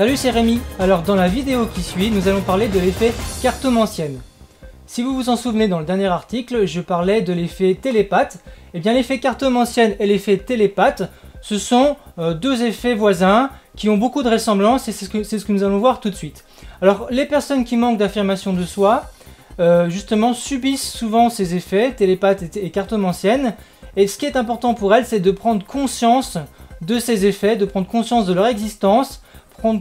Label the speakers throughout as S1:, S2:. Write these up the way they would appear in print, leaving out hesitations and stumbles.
S1: Salut, c'est Rémi. Alors dans la vidéo qui suit, nous allons parler de l'effet cartomancienne. Si vous vous en souvenez, dans le dernier article, je parlais de l'effet télépathe. Et bien l'effet cartomancienne et l'effet télépathe, ce sont deux effets voisins qui ont beaucoup de ressemblances et c'est ce que nous allons voir tout de suite. Alors les personnes qui manquent d'affirmation de soi, justement subissent souvent ces effets, télépathe et cartomancienne. Et ce qui est important pour elles, c'est de prendre conscience de ces effets, de prendre conscience de leur existence,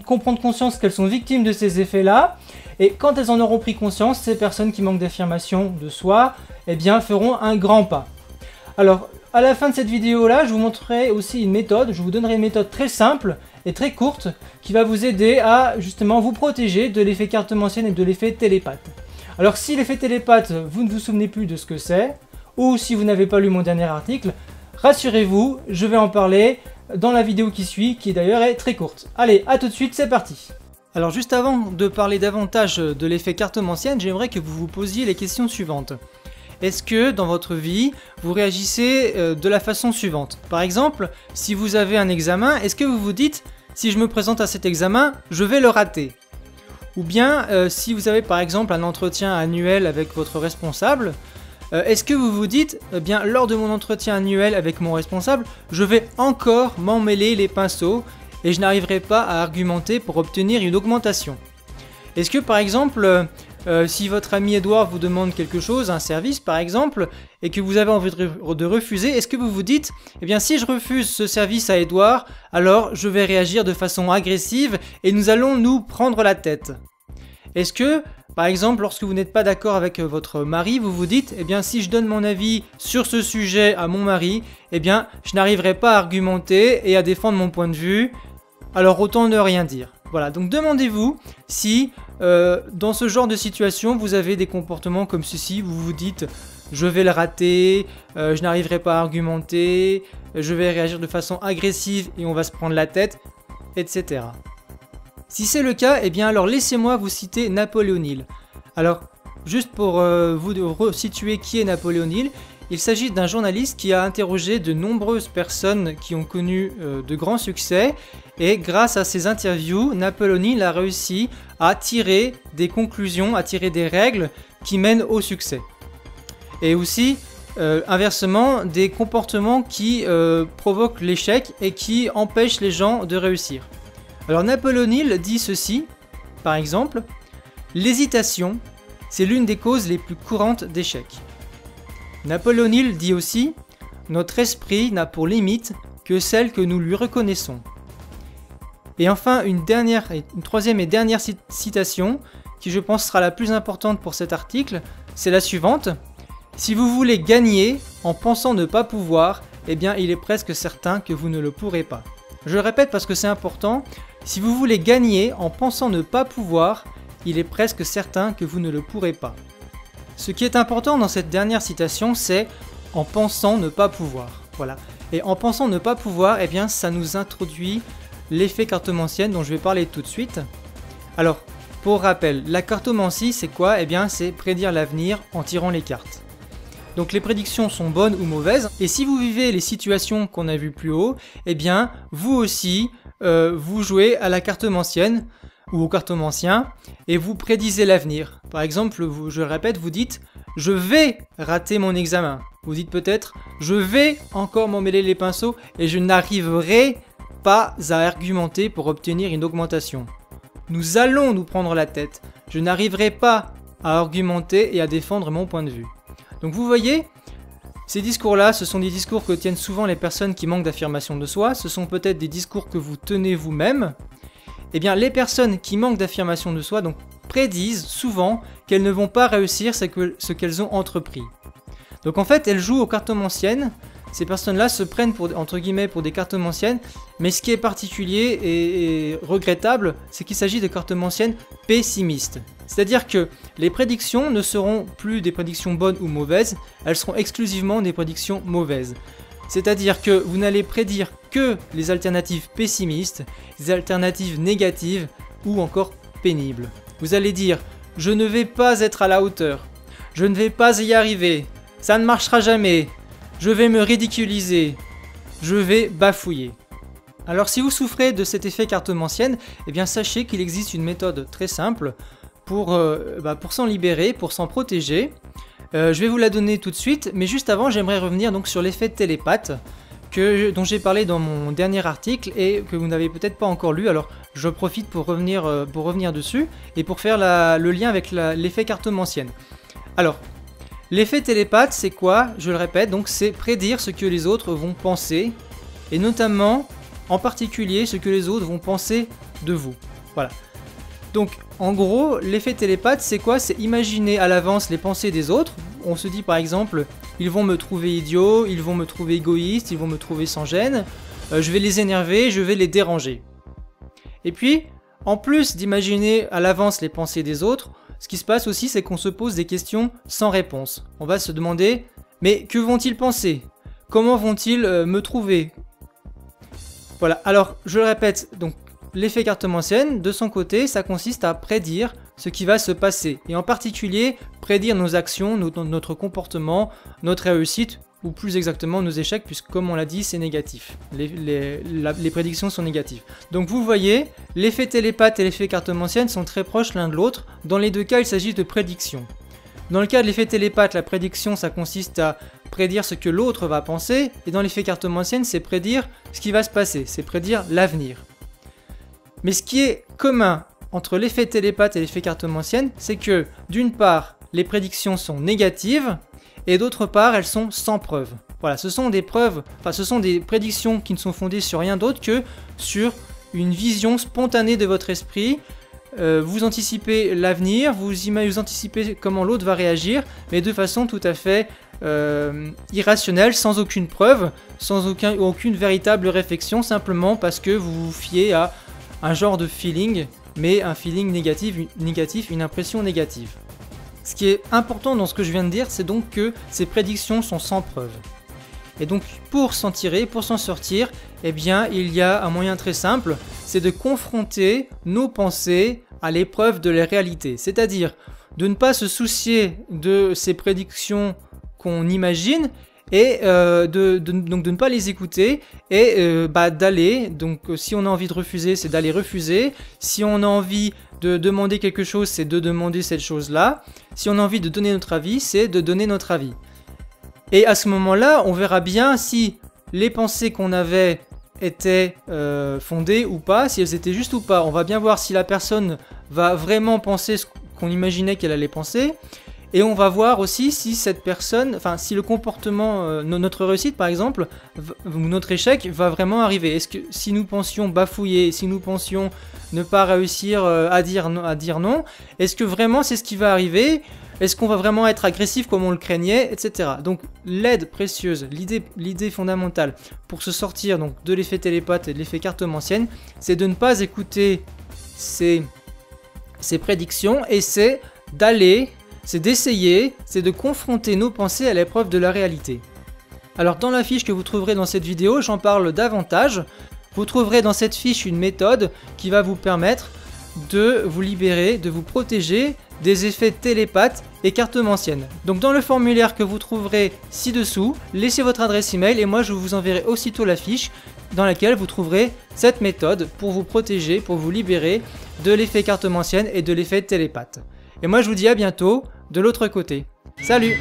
S1: comprendre conscience qu'elles sont victimes de ces effets-là. Et quand elles en auront pris conscience, ces personnes qui manquent d'affirmation de soi, eh bien, feront un grand pas. Alors, à la fin de cette vidéo-là, je vous montrerai aussi une méthode. Je vous donnerai une méthode très simple et très courte qui va vous aider à justement vous protéger de l'effet cartomancienne et de l'effet télépathe. Alors, si l'effet télépathe, vous ne vous souvenez plus de ce que c'est, ou si vous n'avez pas lu mon dernier article, rassurez-vous, je vais en parler dans la vidéo qui suit, qui d'ailleurs est très courte. Allez, à tout de suite, c'est parti. Alors juste avant de parler davantage de l'effet cartomancienne, j'aimerais que vous vous posiez les questions suivantes. Est-ce que dans votre vie, vous réagissez de la façon suivante? Par exemple, si vous avez un examen, est-ce que vous vous dites « si je me présente à cet examen, je vais le rater » Ou bien, si vous avez par exemple un entretien annuel avec votre responsable, est-ce que vous vous dites, eh bien, lors de mon entretien annuel avec mon responsable, je vais encore m'emmêler les pinceaux et je n'arriverai pas à argumenter pour obtenir une augmentation? Est-ce que par exemple, si votre ami Edouard vous demande quelque chose, un service par exemple, et que vous avez envie de refuser, est-ce que vous vous dites, eh bien si je refuse ce service à Edouard, alors je vais réagir de façon agressive et nous allons nous prendre la tête? Est-ce que, par exemple, lorsque vous n'êtes pas d'accord avec votre mari, vous vous dites, eh bien, si je donne mon avis sur ce sujet à mon mari, eh bien, je n'arriverai pas à argumenter et à défendre mon point de vue, alors autant ne rien dire. Voilà, donc demandez-vous si, dans ce genre de situation, vous avez des comportements comme ceci, vous vous dites, je vais le rater, je n'arriverai pas à argumenter, je vais réagir de façon agressive et on va se prendre la tête, etc. Si c'est le cas, eh bien alors laissez-moi vous citer Napoléon Hill. Alors, juste pour vous resituer qui est Napoléon Hill, il s'agit d'un journaliste qui a interrogé de nombreuses personnes qui ont connu de grands succès et grâce à ces interviews, Napoléon Hill a réussi à tirer des conclusions, à tirer des règles qui mènent au succès. Et aussi, inversement, des comportements qui provoquent l'échec et qui empêchent les gens de réussir. Alors Napoléon Hill dit ceci, par exemple, « L'hésitation, c'est l'une des causes les plus courantes d'échec. » Napoléon Hill dit aussi, « Notre esprit n'a pour limite que celle que nous lui reconnaissons. » Et enfin, une troisième et dernière citation, qui je pense sera la plus importante pour cet article, c'est la suivante. « Si vous voulez gagner en pensant ne pas pouvoir, eh bien il est presque certain que vous ne le pourrez pas. » Je le répète parce que c'est important. Si vous voulez gagner en pensant ne pas pouvoir, il est presque certain que vous ne le pourrez pas. Ce qui est important dans cette dernière citation, c'est en pensant ne pas pouvoir. Voilà. Et en pensant ne pas pouvoir, eh bien, ça nous introduit l'effet cartomancienne dont je vais parler tout de suite. Alors, pour rappel, la cartomancie, c'est quoi? Eh bien, c'est prédire l'avenir en tirant les cartes. Donc les prédictions sont bonnes ou mauvaises, et si vous vivez les situations qu'on a vues plus haut, eh bien, vous aussi, vous jouez à la cartomancienne ou au cartomancien et vous prédisez l'avenir. Par exemple, je le répète, vous dites « je vais rater mon examen ». Vous dites peut-être « je vais encore m'emmêler les pinceaux et je n'arriverai pas à argumenter pour obtenir une augmentation. Nous allons nous prendre la tête. Je n'arriverai pas à argumenter et à défendre mon point de vue. » Donc vous voyez, ces discours-là, ce sont des discours que tiennent souvent les personnes qui manquent d'affirmation de soi, ce sont peut-être des discours que vous tenez vous-même. Eh bien, les personnes qui manquent d'affirmation de soi donc, prédisent souvent qu'elles ne vont pas réussir ce qu'elles ont entrepris. Donc en fait, elles jouent aux cartomanciennes. Ces personnes-là se prennent entre guillemets pour des cartomanciennes, mais ce qui est particulier et regrettable, c'est qu'il s'agit de cartomanciennes pessimistes. C'est-à-dire que les prédictions ne seront plus des prédictions bonnes ou mauvaises, elles seront exclusivement des prédictions mauvaises. C'est-à-dire que vous n'allez prédire que les alternatives pessimistes, les alternatives négatives ou encore pénibles. Vous allez dire « je ne vais pas être à la hauteur »,« je ne vais pas y arriver »,« ça ne marchera jamais »,« je vais me ridiculiser »,« je vais bafouiller ». Alors si vous souffrez de cet effet cartomancienne, eh bien sachez qu'il existe une méthode très simple pour s'en libérer, pour s'en protéger. Je vais vous la donner tout de suite, mais juste avant j'aimerais revenir donc sur l'effet télépathe dont j'ai parlé dans mon dernier article et que vous n'avez peut-être pas encore lu. Alors je profite pour revenir dessus et pour faire le lien avec l'effet cartomancienne. Alors, l'effet télépathe c'est quoi? Je le répète, donc c'est prédire ce que les autres vont penser et notamment, en particulier, ce que les autres vont penser de vous. Voilà. Donc, en gros, l'effet télépathe, c'est quoi? C'est imaginer à l'avance les pensées des autres. On se dit par exemple, ils vont me trouver idiot, ils vont me trouver égoïste, ils vont me trouver sans gêne, je vais les énerver, je vais les déranger. Et puis, en plus d'imaginer à l'avance les pensées des autres, ce qui se passe aussi, c'est qu'on se pose des questions sans réponse. On va se demander, mais que vont-ils penser? Comment vont-ils me trouver? Voilà, alors je le répète, donc l'effet cartomancienne, de son côté, ça consiste à prédire ce qui va se passer. Et en particulier, prédire nos actions, notre comportement, notre réussite, ou plus exactement nos échecs, puisque comme on l'a dit, c'est négatif. Les prédictions sont négatives. Donc vous voyez, l'effet télépathe et l'effet cartomancienne sont très proches l'un de l'autre. Dans les deux cas, il s'agit de prédictions. Dans le cas de l'effet télépathe, la prédiction, ça consiste à prédire ce que l'autre va penser, et dans l'effet cartomancienne, c'est prédire ce qui va se passer, c'est prédire l'avenir. Mais ce qui est commun entre l'effet télépathe et l'effet cartomancienne, c'est que d'une part, les prédictions sont négatives et d'autre part, elles sont sans preuve. Voilà, ce sont des preuves, ce sont des prédictions qui ne sont fondées sur rien d'autre que sur une vision spontanée de votre esprit. Vous anticipez l'avenir, vous anticipez comment l'autre va réagir, mais de façon tout à fait irrationnelle, sans aucune preuve, sans aucune véritable réflexion, simplement parce que vous vous fiez à un genre de feeling, mais un feeling négatif, une impression négative. Ce qui est important dans ce que je viens de dire, c'est donc que ces prédictions sont sans preuve. Et donc pour s'en tirer, pour s'en sortir, eh bien il y a un moyen très simple, c'est de confronter nos pensées à l'épreuve de la réalité. C'est-à-dire de ne pas se soucier de ces prédictions qu'on imagine, et donc de ne pas les écouter et d'aller, donc si on a envie de refuser, c'est d'aller refuser, si on a envie de demander quelque chose, c'est de demander cette chose-là, si on a envie de donner notre avis, c'est de donner notre avis. Et à ce moment-là, on verra bien si les pensées qu'on avait étaient fondées ou pas, si elles étaient justes ou pas. On va bien voir si la personne va vraiment penser ce qu'on imaginait qu'elle allait penser. Et on va voir aussi si cette personne, si le comportement, notre réussite par exemple, ou notre échec va vraiment arriver. Est-ce que si nous pensions bafouiller, si nous pensions ne pas réussir à dire non, est-ce que vraiment c'est ce qui va arriver? Est-ce qu'on va vraiment être agressif comme on le craignait, etc. Donc l'aide précieuse, l'idée fondamentale pour se sortir donc, de l'effet télépathe et de l'effet cartomancienne, c'est de ne pas écouter ces prédictions et c'est d'aller... C'est d'essayer, c'est de confronter nos pensées à l'épreuve de la réalité. Alors dans la fiche que vous trouverez dans cette vidéo, j'en parle davantage. Vous trouverez dans cette fiche une méthode qui va vous permettre de vous libérer, de vous protéger des effets télépathes et cartomanciennes. Donc dans le formulaire que vous trouverez ci-dessous, laissez votre adresse email et moi je vous enverrai aussitôt la fiche dans laquelle vous trouverez cette méthode pour vous protéger, pour vous libérer de l'effet cartomancienne et de l'effet télépathe. Et moi je vous dis à bientôt de l'autre côté. Salut!